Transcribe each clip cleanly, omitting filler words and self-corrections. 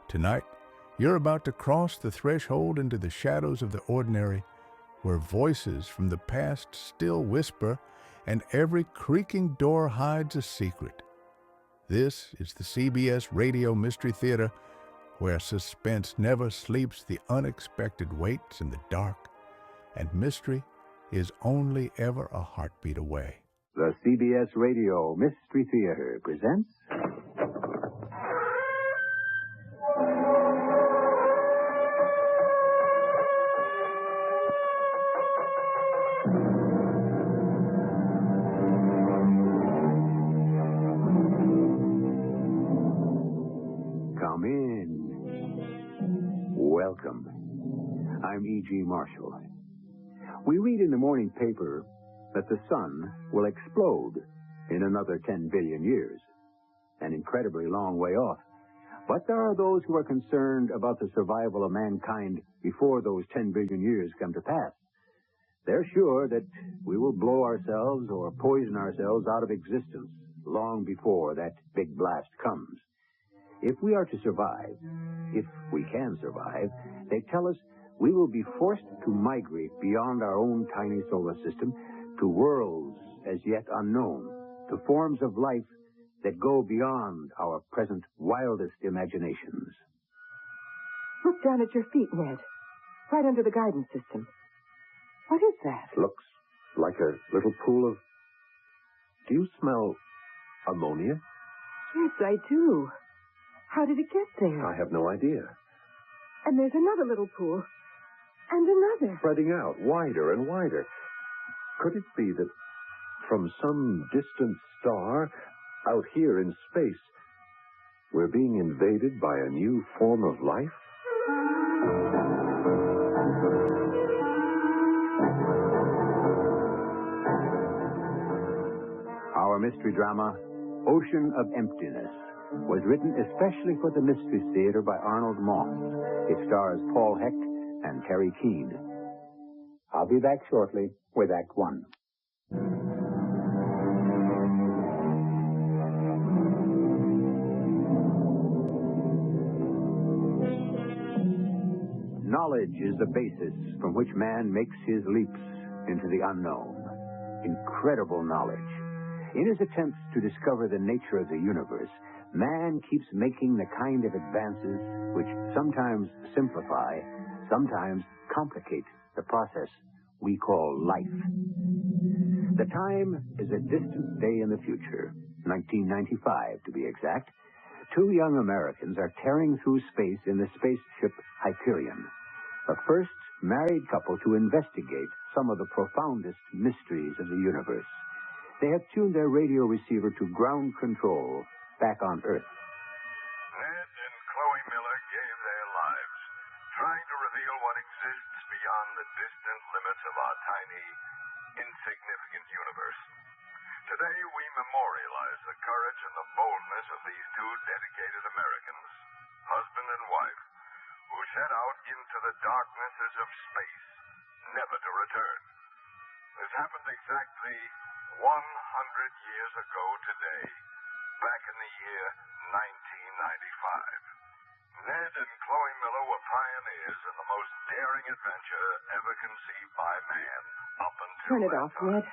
Tonight, you're about to cross the threshold into the shadows of the ordinary, where voices from the past still whisper and every creaking door hides a secret. This is the CBS Radio Mystery Theater, where suspense never sleeps, the unexpected waits in the dark, and mystery is only ever a heartbeat away. The CBS Radio Mystery Theater presents... Come in. Welcome. I'm E.G. Marshall. We read in the morning paper that the sun will explode in another 10 billion years, an incredibly long way off. But there are those who are concerned about the survival of mankind before those 10 billion years come to pass. They're sure that we will blow ourselves or poison ourselves out of existence long before that big blast comes. If we are to survive, if we can survive, they tell us we will be forced to migrate beyond our own tiny solar system to worlds as yet unknown, to forms of life that go beyond our present wildest imaginations. Look down at your feet, Ned. Right under the guidance system. What is that? Looks like a little pool of... Do you smell ammonia? Yes, I do. How did it get there? I have no idea. And there's another little pool. And another. Spreading out wider and wider. Could it be that from some distant star out here in space, we're being invaded by a new form of life? Our mystery drama, Ocean of Emptiness, was written especially for the Mystery Theater by Arnold Moss. It stars Paul Hecht and Terry Keane. I'll be back shortly with Act One. Knowledge is the basis from which man makes his leaps into the unknown. Incredible knowledge. In his attempts to discover the nature of the universe, man keeps making the kind of advances which sometimes simplify, sometimes complicate the process we call life. The time is a distant day in the future, 1995 to be exact. Two young Americans are tearing through space in the spaceship Hyperion, the first married couple to investigate some of the profoundest mysteries of the universe. They have tuned their radio receiver to ground control back on Earth. Ned and Chloe Miller gave their lives, trying to reveal what exists beyond the distant limits of our tiny, insignificant universe. Today, we memorialize the courage and the boldness of these two dedicated Americans, husband and wife, who set out into the darknesses of space, never to return. This happened exactly 100 years ago today, back in the year 1995. Ned and Chloe Miller were pioneers in the most daring adventure ever conceived by man, up until Turn it that off, time. Ned.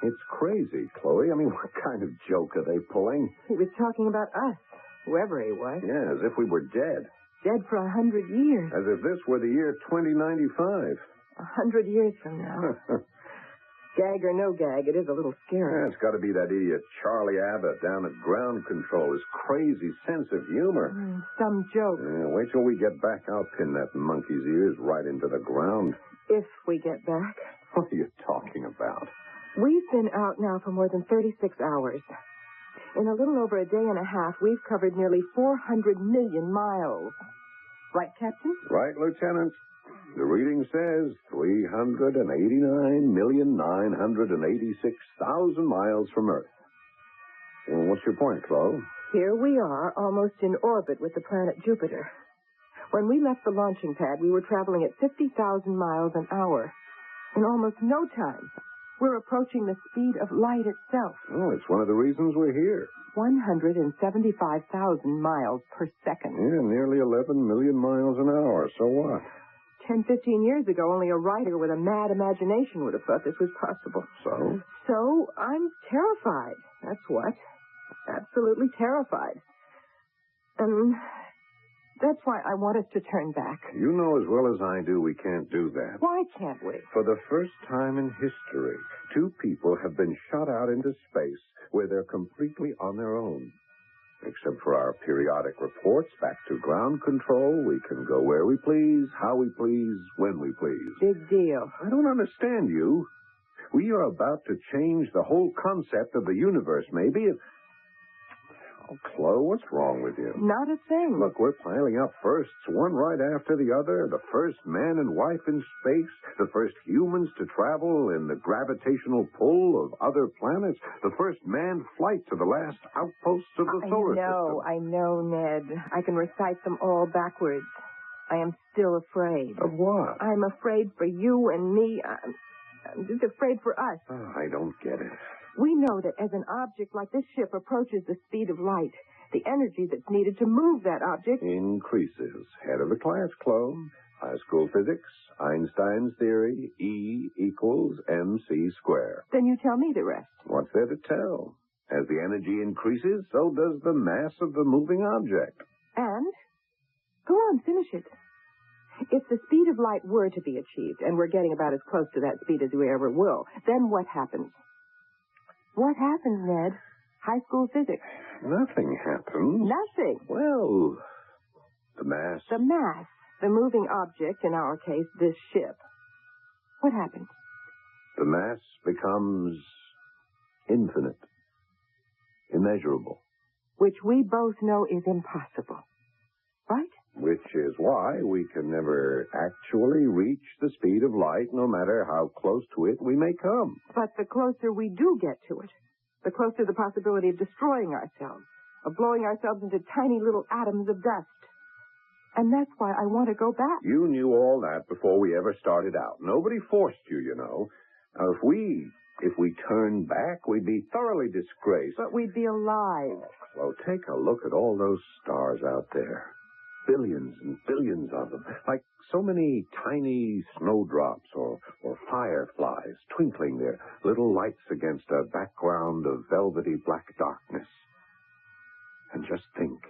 It's crazy, Chloe. I mean, what kind of joke are they pulling? He was talking about us, whoever he was. Yeah, as if we were dead. Dead for 100 years. As if this were the year 2095. 100 years from now. Gag or no gag, it is a little scary. Yeah, it's got to be that idiot Charlie Abbott down at ground control. His crazy sense of humor. Some joke. Yeah, wait till we get back. I'll pin that monkey's ears right into the ground. If we get back. What are you talking about? We've been out now for more than 36 hours. In a little over a day and a half, we've covered nearly 400 million miles. Right, Captain? Right, Lieutenant. The reading says 389,986,000 miles from Earth. Well, what's your point, Chloe? Here we are, almost in orbit with the planet Jupiter. When we left the launching pad, we were traveling at 50,000 miles an hour. In almost no time, We're approaching the speed of light itself. Oh, it's one of the reasons we're here. 175,000 miles per second. Yeah, nearly 11 million miles an hour. So what? 10, 15 years ago, only a writer with a mad imagination would have thought this was possible. So? So, I'm terrified. That's what. Absolutely terrified. And that's why I want us to turn back. You know as well as I do we can't do that. Why can't we? For the first time in history, two people have been shot out into space where they're completely on their own. Except for our periodic reports back to ground control, we can go where we please, how we please, when we please. Big deal. I don't understand you. We are about to change the whole concept of the universe, maybe. Oh, Chloe, what's wrong with you? Not a thing. Look, we're piling up firsts, one right after the other. The first man and wife in space, the first humans to travel in the gravitational pull of other planets, the first manned flight to the last outposts of the solar system. I know, Ned. I can recite them all backwards. I am still afraid. Of what? I'm afraid for you and me. I'm just afraid for us. Oh, I don't get it. We know that as an object like this ship approaches the speed of light, the energy that's needed to move that object Increases. Head of the class, Chloe. High school physics, Einstein's theory, E equals mc squared. Then you tell me the rest. What's there to tell? As the energy increases, so does the mass of the moving object. And? Go on, finish it. If the speed of light were to be achieved, and we're getting about as close to that speed as we ever will, then what happens? What happens, Ned? High school physics. Nothing happens. Nothing. Well, the mass. The mass, the moving object, in our case, this ship. What happens? The mass becomes infinite, immeasurable. Which we both know is impossible. Right? Which is why we can never actually reach the speed of light, no matter how close to it we may come. But the closer we do get to it, the closer the possibility of destroying ourselves, of blowing ourselves into tiny little atoms of dust. And that's why I want to go back. You knew all that before we ever started out. Nobody forced you, you know. Now, if we turned back, we'd be thoroughly disgraced. But we'd be alive. Well, take a look at all those stars out there. Billions and billions of them, like so many tiny snowdrops or fireflies twinkling their little lights against a background of velvety black darkness. And just think,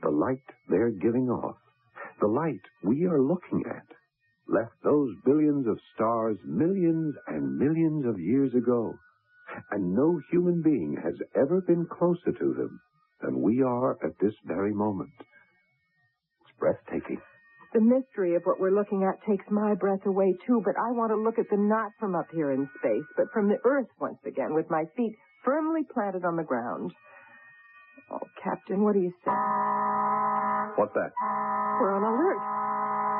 the light they're giving off, the light we are looking at, left those billions of stars millions and millions of years ago, and no human being has ever been closer to them than we are at this very moment. Breathtaking. The mystery of what we're looking at takes my breath away, too, but I want to look at them not from up here in space, but from the Earth once again, with my feet firmly planted on the ground. Oh, Captain, what do you say? What's that? We're on alert.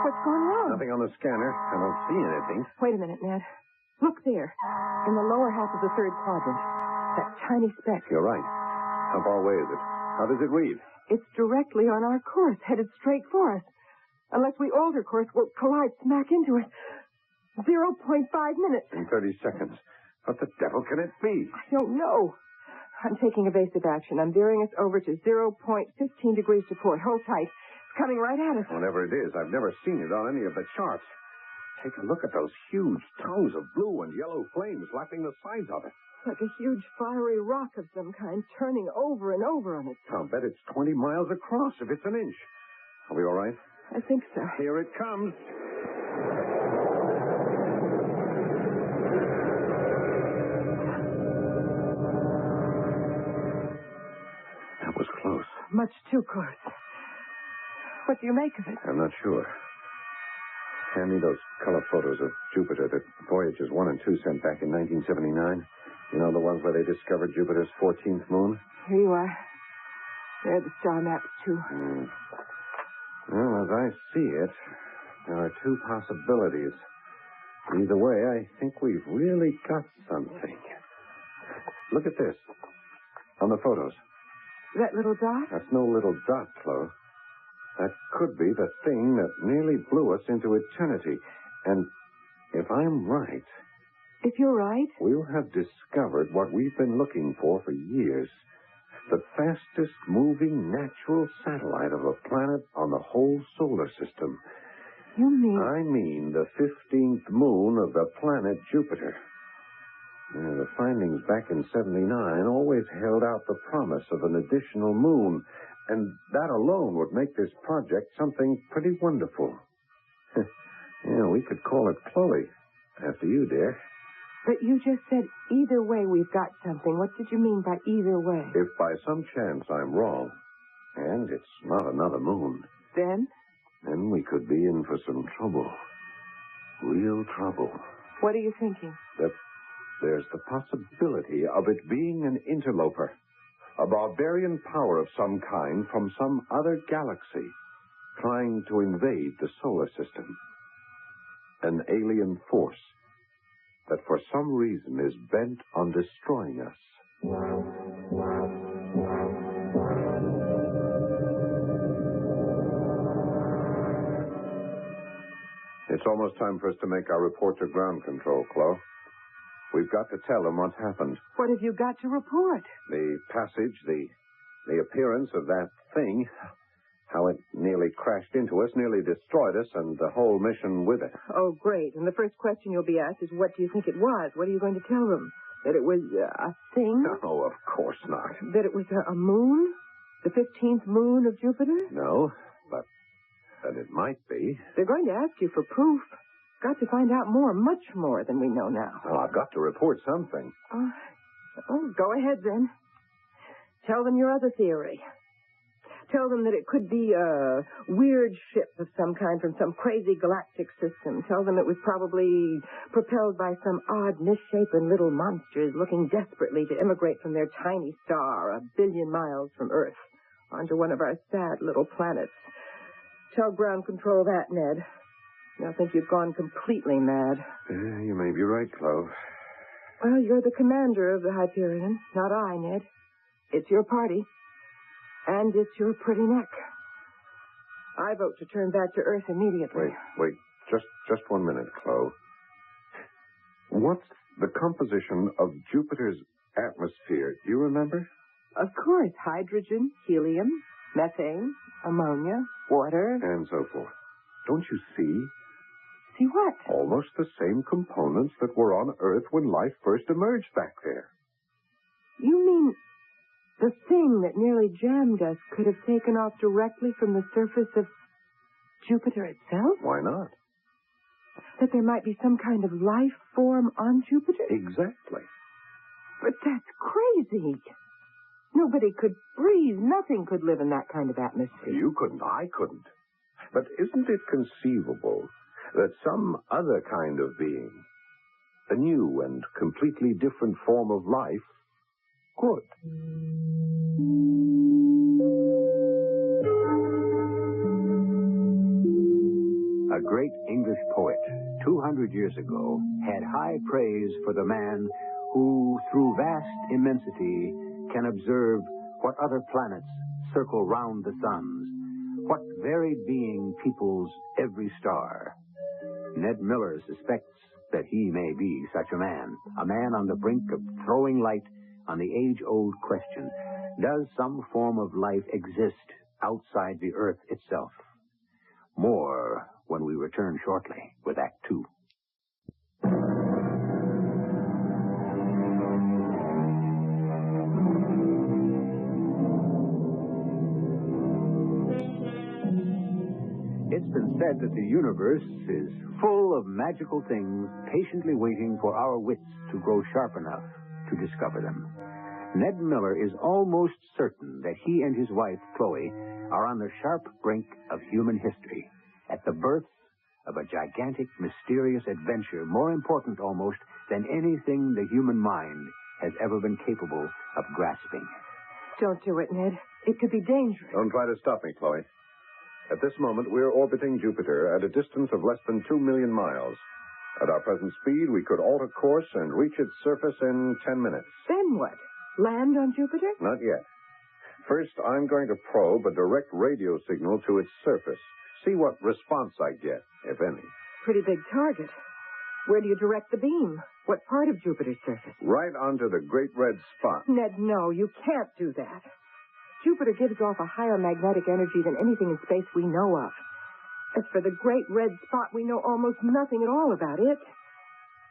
What's going on? Nothing on the scanner. I don't see anything. Wait a minute, Ned. Look there, in the lower half of the third quadrant. That tiny speck. You're right. How far away is it? How does it read? It's directly on our course, headed straight for us. Unless we alter course, we'll collide smack into it. 0.5 minutes. In 30 seconds. What the devil can it be? I don't know. I'm taking evasive action. I'm veering us over to 0.15 degrees to port. Hold tight. It's coming right at us. Whatever it is, I've never seen it on any of the charts. Take a look at those huge tongues of blue and yellow flames lapping the sides of it. Like a huge fiery rock of some kind turning over and over on itself. I'll bet it's 20 miles across if it's an inch. Are we all right? I think so. Here it comes. That was close. Much too close. What do you make of it? I'm not sure. Hand me those color photos of Jupiter that Voyagers 1 and 2 sent back in 1979. You know, the ones where they discovered Jupiter's 14th moon? Here you are. There are the star maps, too. Well, as I see it, there are two possibilities. Either way, I think we've really got something. Look at this. On the photos. That little dot? That's no little dot, Chloe. That could be the thing that nearly blew us into eternity. And if I'm right, If you're right. We'll have discovered what we've been looking for years. The fastest moving natural satellite of a planet on the whole solar system. You mean... I mean the 15th moon of the planet Jupiter. The findings back in 79 always held out the promise of an additional moon, and that alone would make this project something pretty wonderful. We could call it Chloe, after you, dear. But you just said either way we've got something. What did you mean by either way? If by some chance I'm wrong, and it's not another moon, then we could be in for some trouble. Real trouble. What are you thinking? That there's the possibility of it being an interloper. A barbarian power of some kind from some other galaxy trying to invade the solar system. An alien force that for some reason is bent on destroying us. It's almost time for us to make our report to ground control, Chloe. We've got to tell them what's happened. What have you got to report? The passage, the appearance of that thing, how it nearly crashed into us, nearly destroyed us, and the whole mission with it. Oh, great. And the first question you'll be asked is, what do you think it was? What are you going to tell them? That it was a thing? No, of course not. That it was a moon? The 15th moon of Jupiter? No, but that it might be. They're going to ask you for proof. Got to find out more, much more than we know now. Oh, I've got to report something. Oh, go ahead then. Tell them your other theory. Tell them that it could be a weird ship of some kind from some crazy galactic system. Tell them it was probably propelled by some odd, misshapen little monsters looking desperately to immigrate from their tiny star 1 billion miles from Earth onto one of our sad little planets. Tell ground control that, Ned. They'll think you've gone completely mad. You may be right, Chloe. Well, you're the commander of the Hyperion, not I, Ned. It's your party. And it's your pretty neck. I vote to turn back to Earth immediately. Wait. Just 1 minute, Chloe. What's the composition of Jupiter's atmosphere? Do you remember? Of course. Hydrogen, helium, methane, ammonia, water. And so forth. Don't you see? See what? Almost the same components that were on Earth when life first emerged back there. You mean the thing that nearly jammed us could have taken off directly from the surface of Jupiter itself? Why not? That there might be some kind of life form on Jupiter? Exactly. But that's crazy. Nobody could breathe. Nothing could live in that kind of atmosphere. You couldn't. I couldn't. But isn't it conceivable that some other kind of being, a new and completely different form of life, could? A great English poet, 200 years ago, had high praise for the man who, through vast immensity, can observe what other planets circle round the suns, what varied being peoples every star. Ned Miller suspects that he may be such a man on the brink of throwing light on the age-old question, does some form of life exist outside the Earth itself? More when we return shortly with Act Two. It's been said that the universe is full of magical things patiently waiting for our wits to grow sharp enough to discover them. Ned Miller is almost certain that he and his wife, Chloe, are on the sharp brink of human history, at the birth of a gigantic, mysterious adventure more important almost than anything the human mind has ever been capable of grasping. Don't do it, Ned. It could be dangerous. Don't try to stop me, Chloe. At this moment, we're orbiting Jupiter at a distance of less than 2 million miles. At our present speed, we could alter course and reach its surface in 10 minutes. Then what? Land on Jupiter? Not yet. First, I'm going to probe a direct radio signal to its surface. See what response I get, if any. Pretty big target. Where do you direct the beam? What part of Jupiter's surface? Right onto the great red spot. Ned, no, you can't do that. Jupiter gives off a higher magnetic energy than anything in space we know of. As for the great red spot, we know almost nothing at all about it.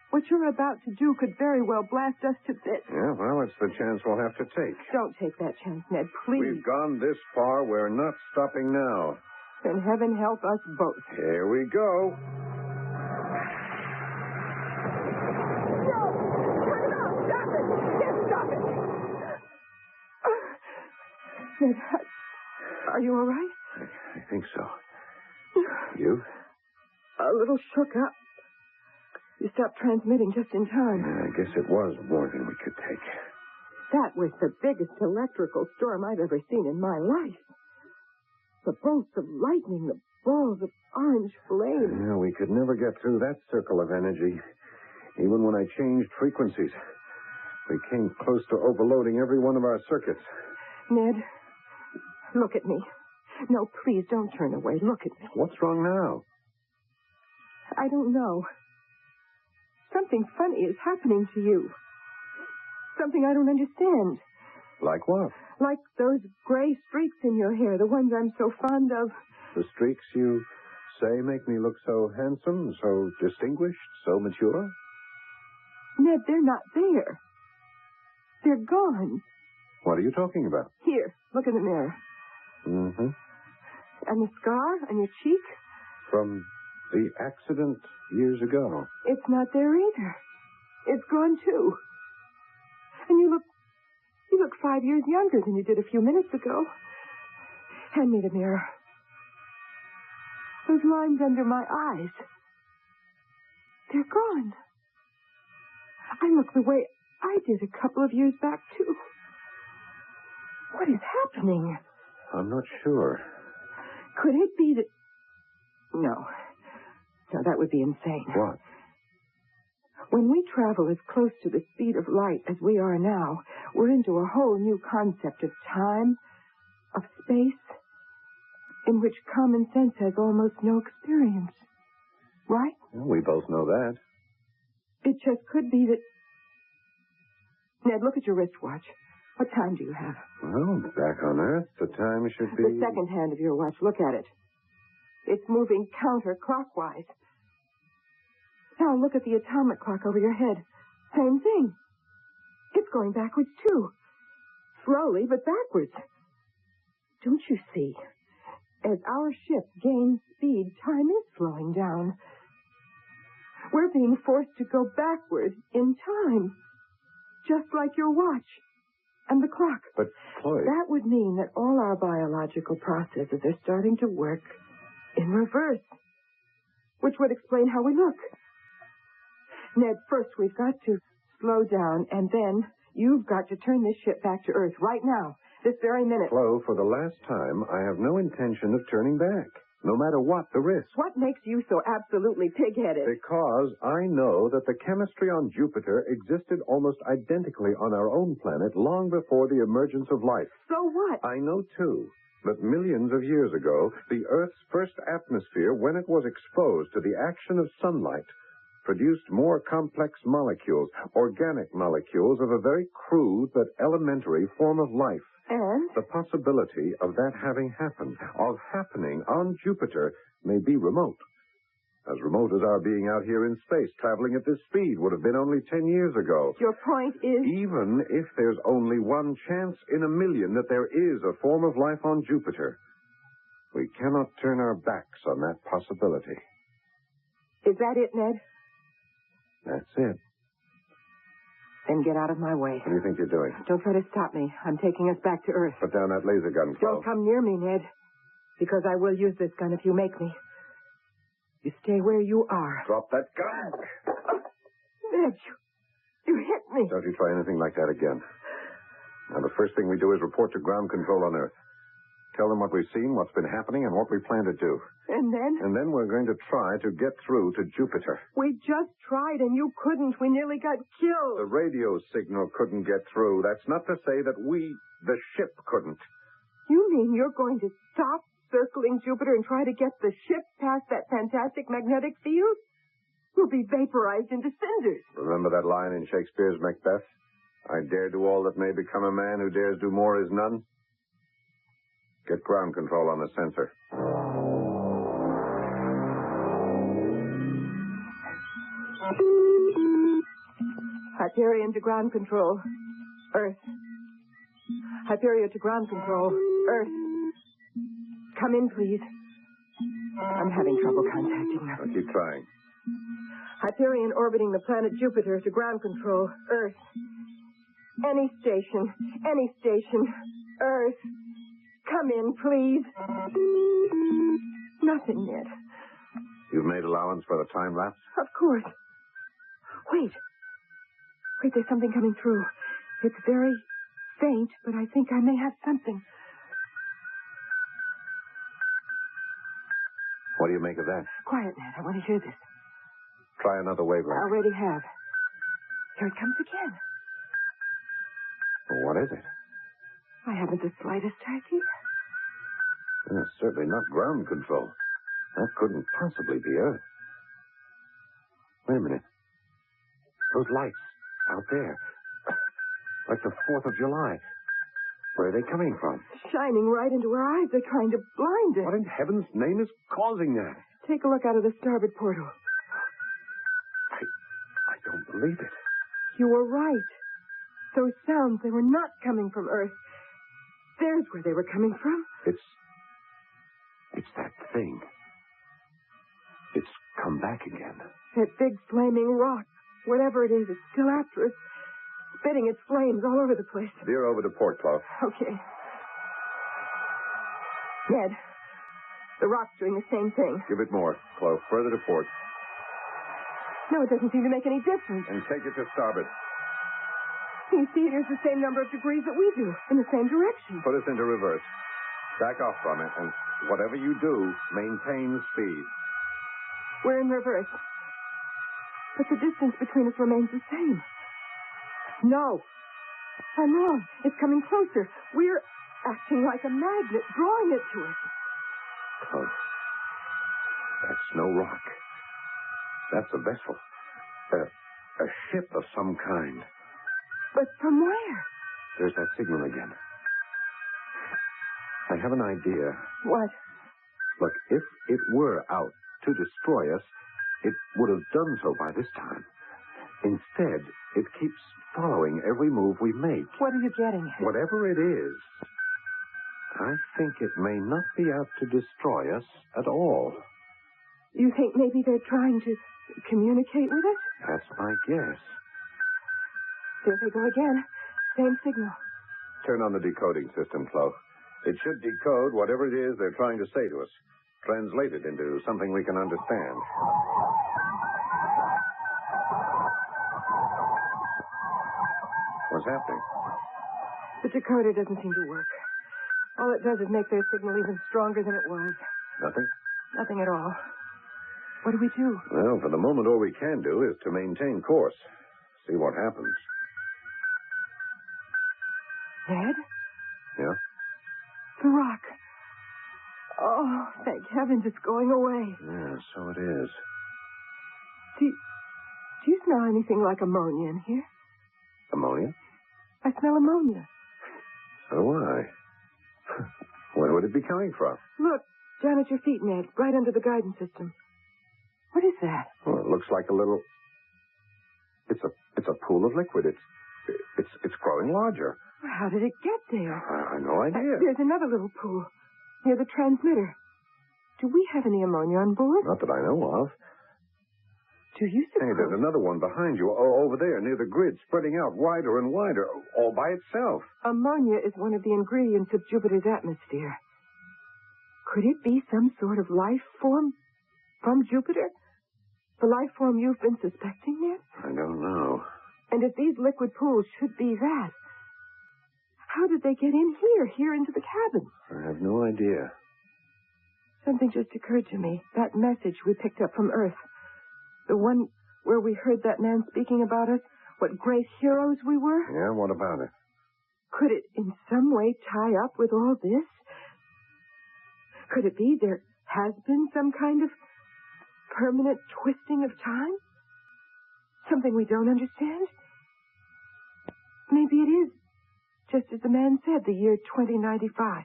What you're about to do could very well blast us to bits. Yeah, well, it's the chance we'll have to take. Don't take that chance, Ned, please. We've gone this far. We're not stopping now. Then heaven help us both. Here we go. No! Turn it off! Stop it! Just stop it! Ned, are you all right? I think so. You? A little shook up. You stopped transmitting just in time. I guess it was more than we could take. That was the biggest electrical storm I've ever seen in my life. The bolts of lightning, the balls of orange flame. Yeah, we could never get through that circle of energy. Even when I changed frequencies, we came close to overloading every one of our circuits. Ned, look at me. No, please don't turn away. Look at me. What's wrong now? I don't know. Something funny is happening to you. Something I don't understand. Like what? Like those gray streaks in your hair, the ones I'm so fond of. The streaks you say make me look so handsome, so distinguished, so mature? Ned, they're not there. They're gone. What are you talking about? Here, look in the mirror. Mm-hmm. And the scar on your cheek? From the accident years ago. It's not there either. It's gone too. And you look 5 years younger than you did a few minutes ago. Hand me the mirror. Those lines under my eyes. They're gone. I look the way I did a couple of years back, too. What is happening? I'm not sure. Could it be that... No, that would be insane. What? When we travel as close to the speed of light as we are now, we're into a whole new concept of time, of space, in which common sense has almost no experience. Right? Well, we both know that. It just could be that... Ned, look at your wristwatch. What time do you have? Well, back on Earth, the time should be... The second hand of your watch. Look at it. It's moving counterclockwise. Now look at the atomic clock over your head. Same thing. It's going backwards, too. Slowly, but backwards. Don't you see? As our ship gains speed, time is slowing down. We're being forced to go backward in time. Just like your watch and the clock. But, Chloe... That would mean that all our biological processes are starting to work in reverse, which would explain how we look. Ned, first we've got to slow down, and then you've got to turn this ship back to Earth right now, this very minute. Chloe, for the last time, I have no intention of turning back, no matter what the risk. What makes you so absolutely pig-headed? Because I know that the chemistry on Jupiter existed almost identically on our own planet long before the emergence of life. So what? I know, too, that millions of years ago, the Earth's first atmosphere, when it was exposed to the action of sunlight, produced more complex molecules, organic molecules of a very crude but elementary form of life. And? The possibility of that having happened, of happening on Jupiter, may be remote. As remote as our being out here in space, traveling at this speed, would have been only 10 years ago. Your point is... Even if there's only one chance in a million that there is a form of life on Jupiter, we cannot turn our backs on that possibility. Is that it, Ned? That's it. Then get out of my way. What do you think you're doing? Don't try to stop me. I'm taking us back to Earth. Put down that laser gun, Chloe. Don't come near me, Ned. Because I will use this gun if you make me. You stay where you are. Drop that gun. Ned, you hit me. Don't you try anything like that again. Now, the first thing we do is report to ground control on Earth. Tell them what we've seen, what's been happening, and what we plan to do. And then? And then we're going to try to get through to Jupiter. We just tried, and you couldn't. We nearly got killed. The radio signal couldn't get through. That's not to say that we, the ship, couldn't. You mean you're going to stop circling Jupiter and try to get the ship past that fantastic magnetic field? We'll be vaporized into cinders. Remember that line in Shakespeare's Macbeth? I dare do all that may become a man who dares do more is none. Get ground control on the sensor. Hyperion to ground control. Earth. Hyperion to ground control. Earth. Come in, please. I'm having trouble contacting them. I'll keep trying. Hyperion orbiting the planet Jupiter to ground control. Earth. Any station. Any station. Earth. Come in, please. Nothing, Ned. You've made allowance for the time lapse? Of course. Wait. Wait, there's something coming through. It's very faint, but I think I may have something. What do you make of that? Quiet, Ned. I want to hear this. Try another I wavelength. already have. Here it comes again. Well, what is it? I haven't the slightest idea. It's certainly not ground control. That couldn't possibly be Earth. Wait a minute. Those lights out there. Like the 4th of July. Where are they coming from? Shining right into our eyes. They're trying to blind us. What in heaven's name is causing that? Take a look out of the starboard portal. I don't believe it. You were right. Those sounds, they were not coming from Earth. There's where they were coming from. It's that thing. It's come back again. That big flaming rock, whatever it is, it's still after us, spitting its flames all over the place. Veer over to port, Chloe. Okay. Ned, the rock's doing the same thing. Give it more, Chloe. Further to port. No, it doesn't seem to make any difference. And take it to starboard. You see, it is the same number of degrees that we do, in the same direction. Put us into reverse. Back off from it, and whatever you do, maintain speed. We're in reverse. But the distance between us remains the same. No. I'm wrong. It's coming closer. We're acting like a magnet, drawing it to us. Chloe, that's no rock. That's a vessel. A ship of some kind. But from where? There's that signal again. I have an idea. What? Look, if it were out to destroy us, it would have done so by this time. Instead, it keeps following every move we make. What are you getting at? Whatever it is, I think it may not be out to destroy us at all. You think maybe they're trying to communicate with us? That's my guess. There they go again. Same signal. Turn on the decoding system, Chloe. It should decode whatever it is they're trying to say to us. Translate it into something we can understand. What's happening? The decoder doesn't seem to work. All it does is make their signal even stronger than it was. Nothing? Nothing at all. What do we do? Well, for the moment, all we can do is to maintain course. See what happens. Ned? Yeah? The rock. Oh, thank heavens it's going away. Yeah, so it is. Do you smell anything like ammonia in here? Ammonia? I smell ammonia. So do I. Where would it be coming from? Look, down at your feet, Ned, right under the guidance system. What is that? Well, it looks like a little... It's a pool of liquid. It's growing larger. How did it get there? I've no idea. There's another little pool near the transmitter. Do we have any ammonia on board? Not that I know of. Do you suppose? Hey, there's another one behind you, over there, near the grid, spreading out wider and wider, all by itself. Ammonia is one of the ingredients of Jupiter's atmosphere. Could it be some sort of life form from Jupiter? The life form you've been suspecting, Ned? I don't know. And if these liquid pools should be that, how did they get in here into the cabin? I have no idea. Something just occurred to me. That message we picked up from Earth. The one where we heard that man speaking about us, what great heroes we were. Yeah, what about it? Could it in some way tie up with all this? Could it be there has been some kind of permanent twisting of time? Something we don't understand? Maybe it is, just as the man said, the year 2095.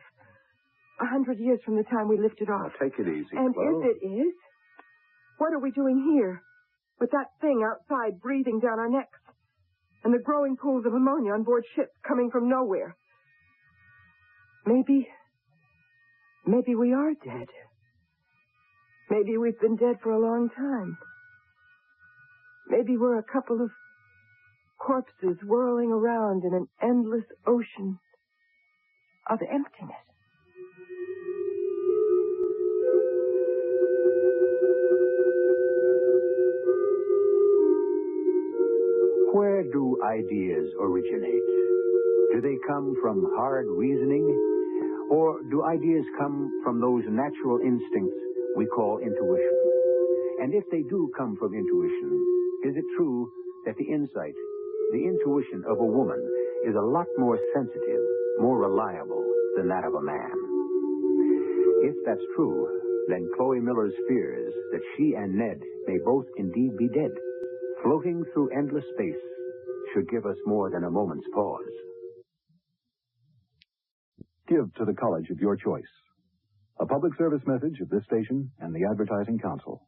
100 years from the time we lifted off. Now, take it easy, And Chloe. if it is, what are we doing here? With that thing outside breathing down our necks? And the growing pools of ammonia on board ships coming from nowhere? Maybe we are dead. Maybe we've been dead for a long time. Maybe we're a couple of corpses whirling around in an endless ocean of emptiness. Where do ideas originate? Do they come from hard reasoning? Or do ideas come from those natural instincts we call intuition? And if they do come from intuition, is it true that the insight, the intuition of a woman is a lot more sensitive, more reliable than that of a man? If that's true, then Chloe Miller's fears that she and Ned may both indeed be dead, floating through endless space, should give us more than a moment's pause. Give to the college of your choice. A public service message of this station and the Advertising Council.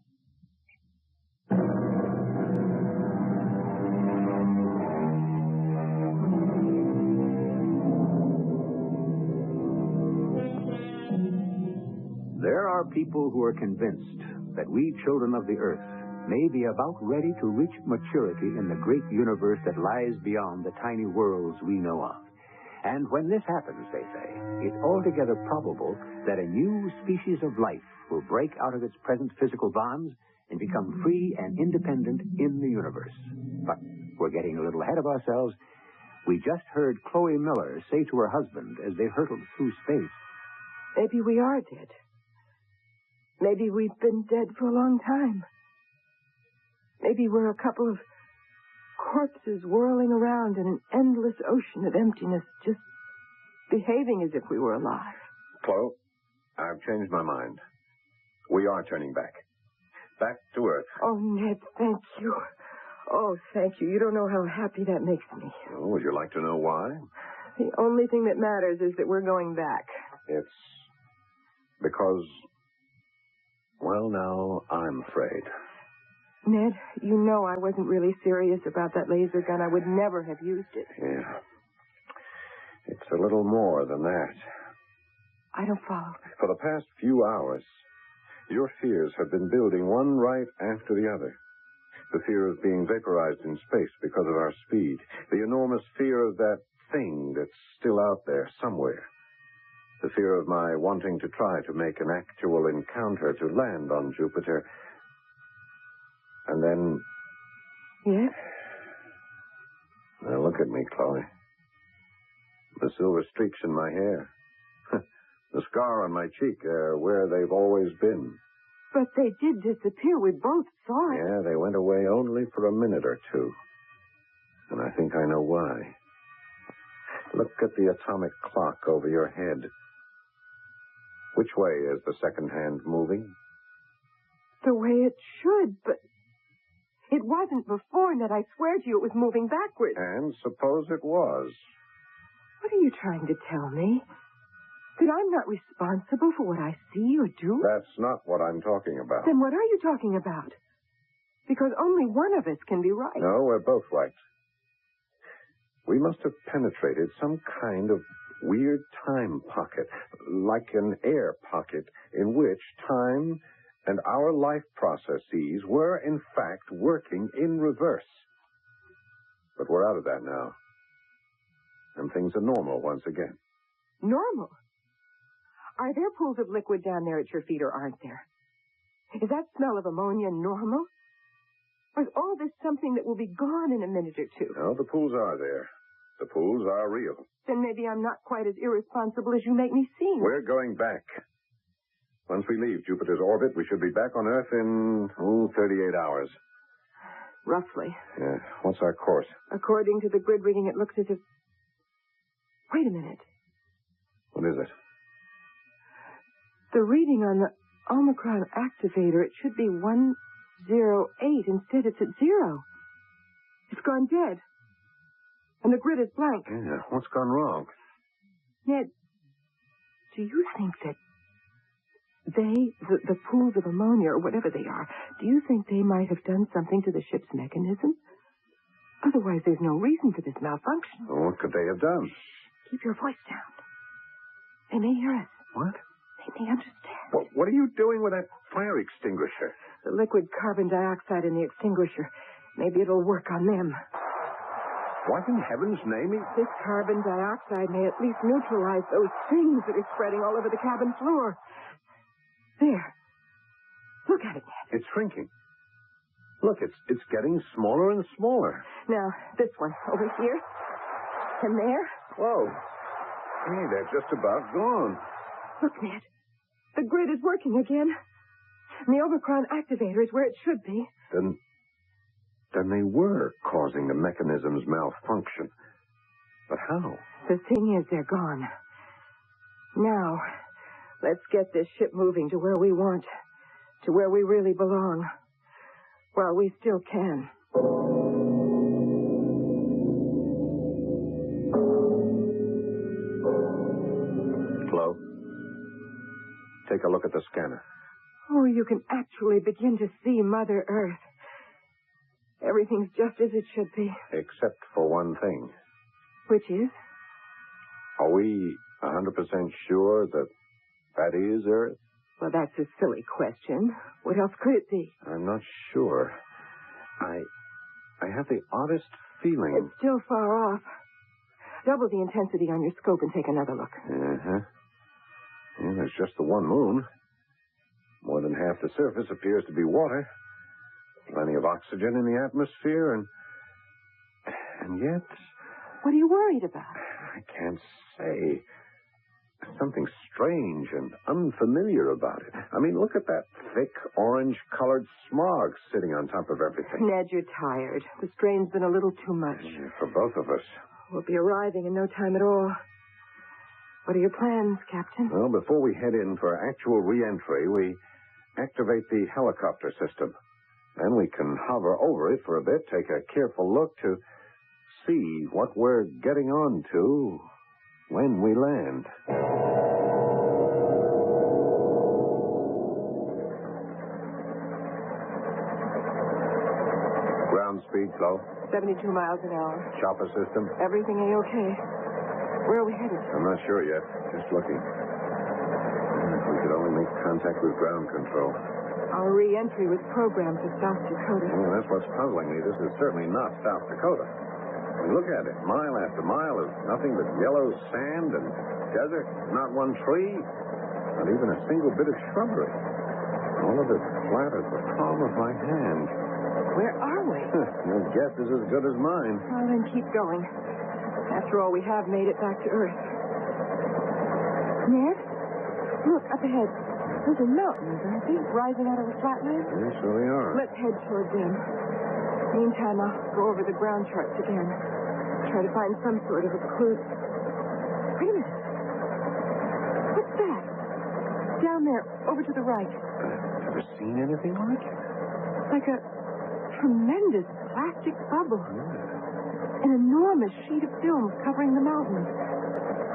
There are people who are convinced that we children of the earth may be about ready to reach maturity in the great universe that lies beyond the tiny worlds we know of. And when this happens, they say, it's altogether probable that a new species of life will break out of its present physical bonds and become free and independent in the universe. But we're getting a little ahead of ourselves. We just heard Chloe Miller say to her husband as they hurtled through space, Maybe we are dead. Maybe we've been dead for a long time. Maybe we're a couple of corpses whirling around in an endless ocean of emptiness, just behaving as if we were alive. Chloe, I've changed my mind. We are turning back. Back to Earth. Oh, Ned, thank you. Oh, thank you. You don't know how happy that makes me. Oh, would you like to know why? The only thing that matters is that we're going back. It's because, well, now I'm afraid. Ned, you know I wasn't really serious about that laser gun. I would never have used it. Yeah. It's a little more than that. I don't follow. For the past few hours, your fears have been building one right after the other. The fear of being vaporized in space because of our speed. The enormous fear of that thing that's still out there somewhere. The fear of my wanting to try to make an actual encounter to land on Jupiter. And then... Yes? Now look at me, Chloe. The silver streaks in my hair. The scar on my cheek are where they've always been. But they did disappear. We both saw it. Yeah, they went away only for a minute or two. And I think I know why. Look at the atomic clock over your head. Which way is the second hand moving? The way it should, but it wasn't before, Ned. I swear to you it was moving backwards. And suppose it was. What are you trying to tell me? That I'm not responsible for what I see or do? That's not what I'm talking about. Then what are you talking about? Because only one of us can be right. No, we're both right. We must have penetrated some kind of weird time pocket, like an air pocket, in which time and our life processes were, in fact, working in reverse. But we're out of that now. And things are normal once again. Normal? Are there pools of liquid down there at your feet, or aren't there? Is that smell of ammonia normal? Or is all this something that will be gone in a minute or two? No, the pools are there. The pools are real. Then maybe I'm not quite as irresponsible as you make me seem. We're going back. Once we leave Jupiter's orbit, we should be back on Earth in, 38 hours. Roughly. Yeah. What's our course? According to the grid reading, it looks as if... Wait a minute. What is it? The reading on the Omicron activator, it should be 108. Instead, it's at 0. It's gone dead. And the grid is blank. Yeah, what's gone wrong? Ned, do you think that the pools of ammonia or whatever they are, do you think they might have done something to the ship's mechanism? Otherwise, there's no reason for this malfunction. Well, what could they have done? Keep your voice down. They may hear us. What? They may understand. What are you doing with that fire extinguisher? The liquid carbon dioxide in the extinguisher. Maybe it'll work on them. What in heaven's name? This carbon dioxide may at least neutralize those things that are spreading all over the cabin floor. There. Look at it, Ned. It's shrinking. Look, it's getting smaller and smaller. Now, this one over here. And there. Whoa. Hey, they're just about gone. Look, Ned. The grid is working again. And the Omicron activator is where it should be. Then they were causing the mechanism's malfunction. But how? The thing is, they're gone. Now, let's get this ship moving to where we want, to where we really belong. While we still can. Flo, take a look at the scanner. Oh, you can actually begin to see Mother Earth. Everything's just as it should be. Except for one thing. Which is? Are we 100% sure that is Earth? Well, that's a silly question. What else could it be? I'm not sure. I have the oddest feeling. It's still far off. Double the intensity on your scope and take another look. Uh-huh. Yeah, there's just the one moon. More than half the surface appears to be water. Plenty of oxygen in the atmosphere, and yet... What are you worried about? I can't say. Something strange and unfamiliar about it. I mean, look at that thick, orange-colored smog sitting on top of everything. Ned, you're tired. The strain's been a little too much. Yeah, for both of us. We'll be arriving in no time at all. What are your plans, Captain? Well, before we head in for actual re-entry, we activate the helicopter system. Then we can hover over it for a bit, take a careful look to see what we're getting on to when we land. Ground speed, Flo. 72 miles an hour. Chopper system. Everything A-okay. Where are we headed? I'm not sure yet. Just looking. If we could only make contact with ground control. Our re-entry was programmed to South Dakota. Well, that's what's puzzling me. This is certainly not South Dakota. I mean, look at it. Mile after mile of nothing but yellow sand and desert. Not one tree. Not even a single bit of shrubbery. All of it flat as the palm of my hand. Where are we? Your guess is as good as mine. Well, then keep going. After all, we have made it back to Earth. Ned? Look, up ahead. Those are mountains, aren't they? Rising out of the flatland? Yeah, so they are. Let's head toward them. Meantime, I'll go over the ground charts again. Try to find some sort of a clue. Wait a minute. What's that? Down there, over to the right. Ever seen anything like it? Like a tremendous plastic bubble. Yeah. An enormous sheet of film covering the mountains.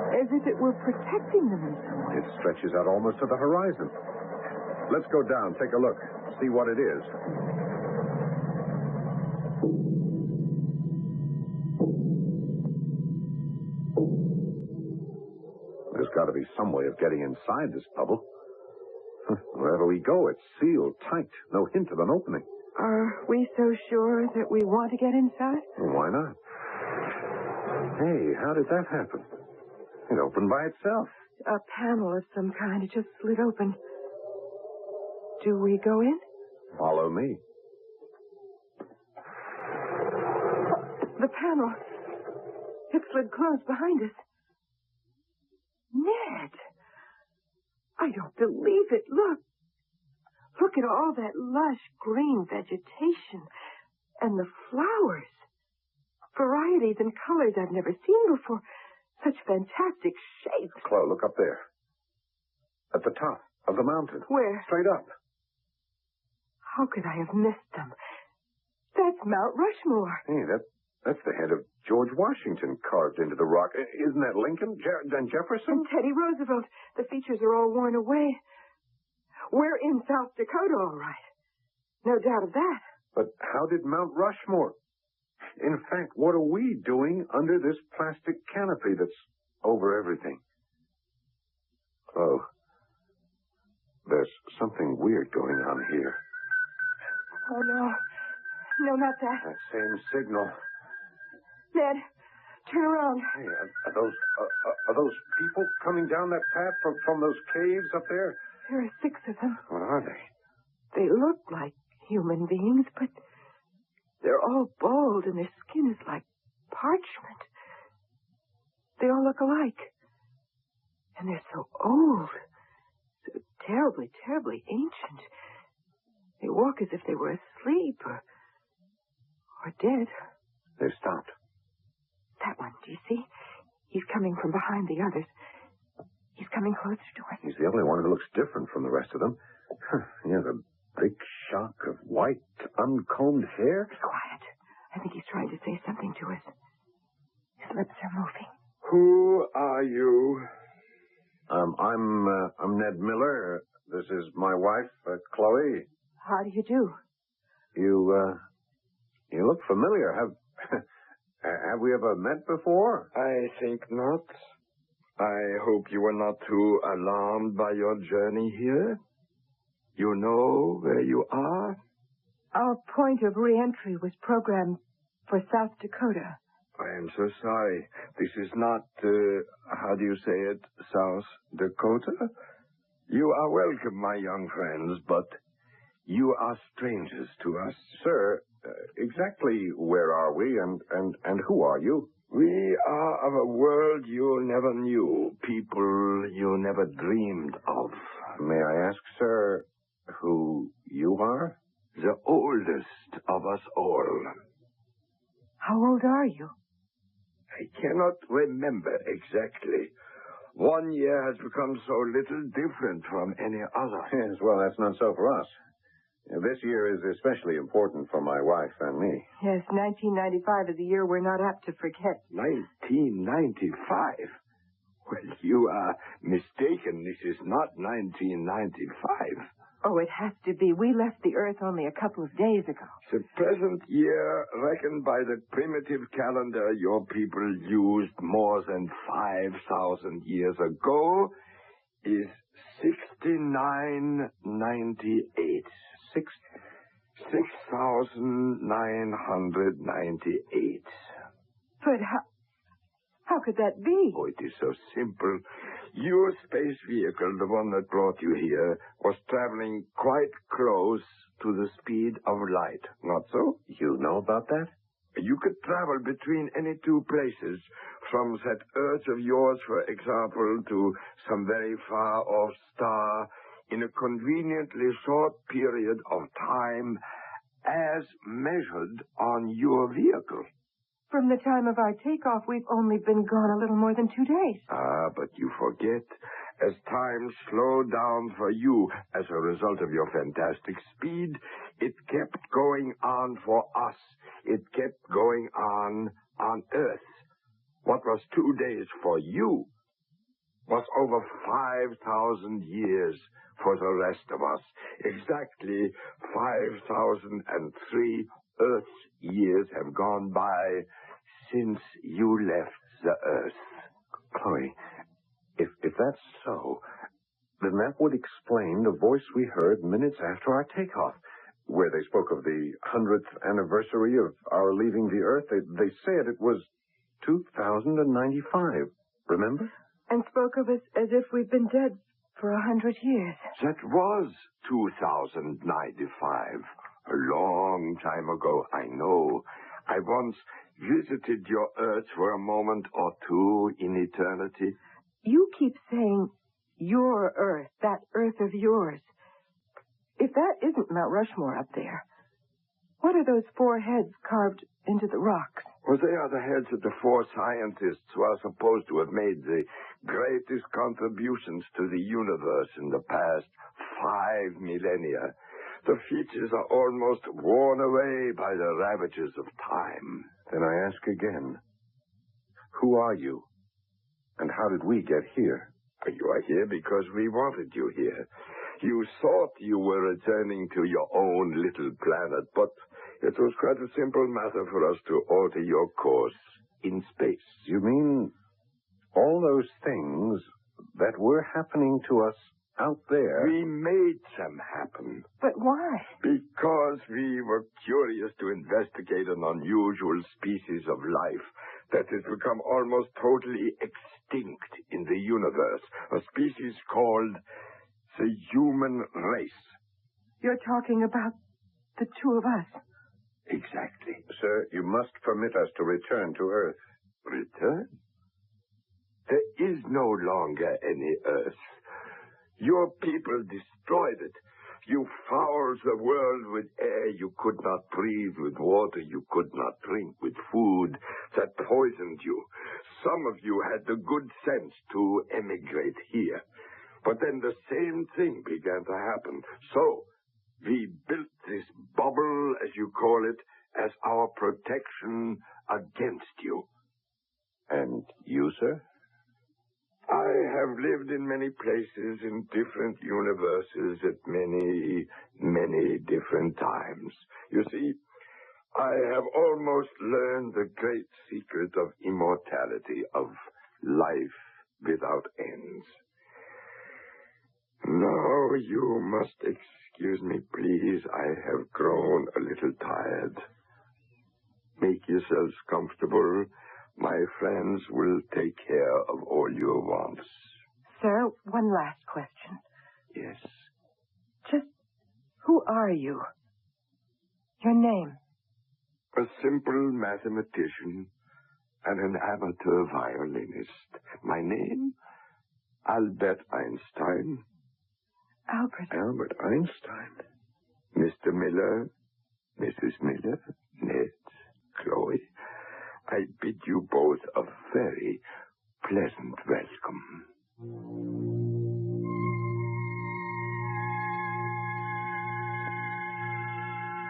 As if it were protecting them in some way. It stretches out almost to the horizon. Let's go down, take a look, see what it is. There's got to be some way of getting inside this bubble. Wherever we go, it's sealed tight. No hint of an opening. Are we so sure that we want to get inside? Well, why not? Hey, how did that happen? It opened by itself. A panel of some kind. It just slid open. Do we go in? Follow me. The panel. It slid closed behind us. Ned! I don't believe it. Look. Look at all that lush green vegetation. And the flowers. Varieties and colors I've never seen before. Such fantastic shapes. Chloe, look up there. At the top of the mountain. Where? Straight up. How could I have missed them? That's Mount Rushmore. Hey, That's the head of George Washington carved into the rock. Isn't that Lincoln and Jefferson? And Teddy Roosevelt. The features are all worn away. We're in South Dakota, all right. No doubt of that. But how did Mount Rushmore? In fact, what are we doing under this plastic canopy that's over everything? Oh, there's something weird going on here. Oh, no. No, not that. That same signal. Ned, turn around. Hey, are those people coming down that path from those caves up there? There are 6 of them. What are they? They look like human beings, but they're all bald and their skin is like parchment. They all look alike. And they're so old. So terribly, terribly ancient. They walk as if they were asleep or dead. They've stopped. That one, do you see? He's coming from behind the others. He's coming closer to us. He's the only one who looks different from the rest of them. He has a big shock of white, uncombed hair. Be quiet. I think he's trying to say something to us. His lips are moving. Who are you? I'm Ned Miller. This is my wife, Chloe. How do you do? You look familiar. Have we ever met before? I think not. I hope you were not too alarmed by your journey here. You know where you are? Our point of re-entry was programmed for South Dakota. I am so sorry. This is not, how do you say it, South Dakota? You are welcome, my young friends, but you are strangers to us. Sir, exactly where are we and who are you? We are of a world you never knew, people you never dreamed of. May I ask, sir, who you are? The oldest of us all. How old are you? I cannot remember exactly. One year has become so little different from any other. Yes, well, that's not so for us. This year is especially important for my wife and me. Yes, 1995 is a year we're not apt to forget. 1995? Well, you are mistaken. This is not 1995. Oh, it has to be. We left the Earth only a couple of days ago. The present year, reckoned by the primitive calendar your people used more than 5,000 years ago, is 6998. 6,998. But how could that be? Oh, it is so simple. Your space vehicle, the one that brought you here, was traveling quite close to the speed of light. Not so? You know about that? You could travel between any two places, from that Earth of yours, for example, to some very far-off star, in a conveniently short period of time, as measured on your vehicle. From the time of our takeoff, we've only been gone a little more than 2 days. Ah, but you forget. As time slowed down for you as a result of your fantastic speed, it kept going on for us. It kept going on Earth. What was 2 days for you was over 5,000 years for the rest of us. Exactly 5,003 Earth's years have gone by since you left the Earth. Chloe, if that's so, then that would explain the voice we heard minutes after our takeoff, where they spoke of the 100th anniversary of our leaving the Earth. They said it was 2095, remember? And spoke of us as if we'd been dead for 100 years. That was 2095. A long time ago, I know. I once visited your Earth for a moment or two in eternity. You keep saying your Earth, that Earth of yours. If that isn't Mount Rushmore up there, what are those 4 heads carved into the rocks? Well, they are the heads of the 4 scientists who are supposed to have made the greatest contributions to the universe in the past 5 millennia. The features are almost worn away by the ravages of time. Then I ask again, who are you? And how did we get here? You are here because we wanted you here. You thought you were returning to your own little planet, but it was quite a simple matter for us to alter your course in space. You mean all those things that were happening to us out there? We made them happen. But why? Because we were curious to investigate an unusual species of life that has become almost totally extinct in the universe. A species called the human race. You're talking about the two of us. Exactly. Sir, you must permit us to return to Earth. Return? There is no longer any Earth. Your people destroyed it. You fouled the world with air you could not breathe, with water you could not drink, with food that poisoned you. Some of you had the good sense to emigrate here. But then the same thing began to happen. So, we built this bubble, as you call it, as our protection against you. And you, sir? I have lived in many places, in different universes, at many, many different times. You see, I have almost learned the great secret of immortality, of life without ends. Now, you must excuse me, please. I have grown a little tired. Make yourselves comfortable. My friends will take care of all your wants. Sir, one last question. Yes. Just who are you? Your name? A simple mathematician and an amateur violinist. My name? Albert Einstein. Albert Einstein. Mr. Miller, Mrs. Miller, Ned, Chloe, I bid you both a very pleasant welcome.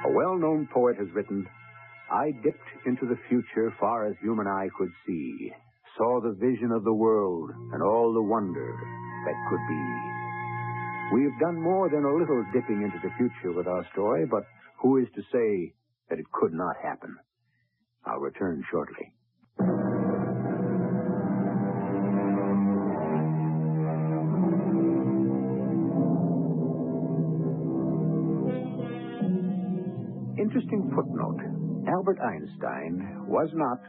A well-known poet has written, I dipped into the future far as human eye could see, saw the vision of the world and all the wonder that could be. We've done more than a little dipping into the future with our story, but who is to say that it could not happen? I'll return shortly. Interesting footnote. Albert Einstein was not,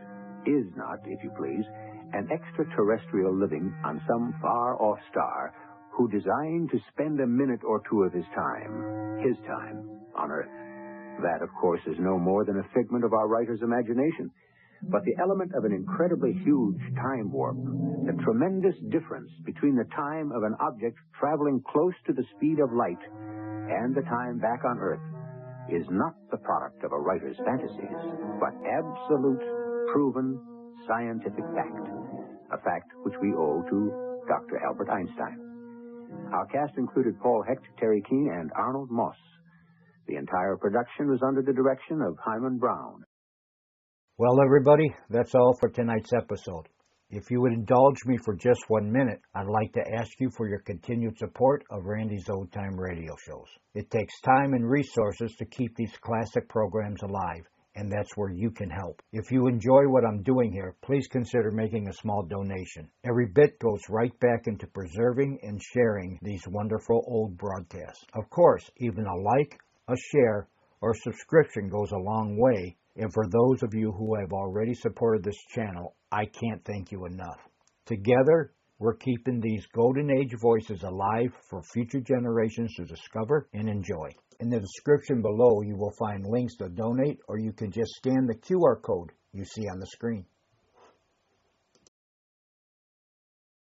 is not, if you please, an extraterrestrial living on some far-off star who designed to spend a minute or two of his time, on Earth. That, of course, is no more than a figment of our writer's imagination. But the element of an incredibly huge time warp, the tremendous difference between the time of an object traveling close to the speed of light and the time back on Earth, is not the product of a writer's fantasies, but absolute, proven, scientific fact. A fact which we owe to Dr. Albert Einstein. Our cast included Paul Hecht, Terry Keane, and Arnold Moss. The entire production was under the direction of Hyman Brown. Well, everybody, that's all for tonight's episode. If you would indulge me for just 1 minute, I'd like to ask you for your continued support of Randy's Old Time Radio shows. It takes time and resources to keep these classic programs alive, and that's where you can help. If you enjoy what I'm doing here, please consider making a small donation. Every bit goes right back into preserving and sharing these wonderful old broadcasts. Of course, even a like, a share, or subscription goes a long way, and for those of you who have already supported this channel, I can't thank you enough. Together, we're keeping these golden age voices alive for future generations to discover and enjoy. In the description below, you will find links to donate, or you can just scan the QR code you see on the screen.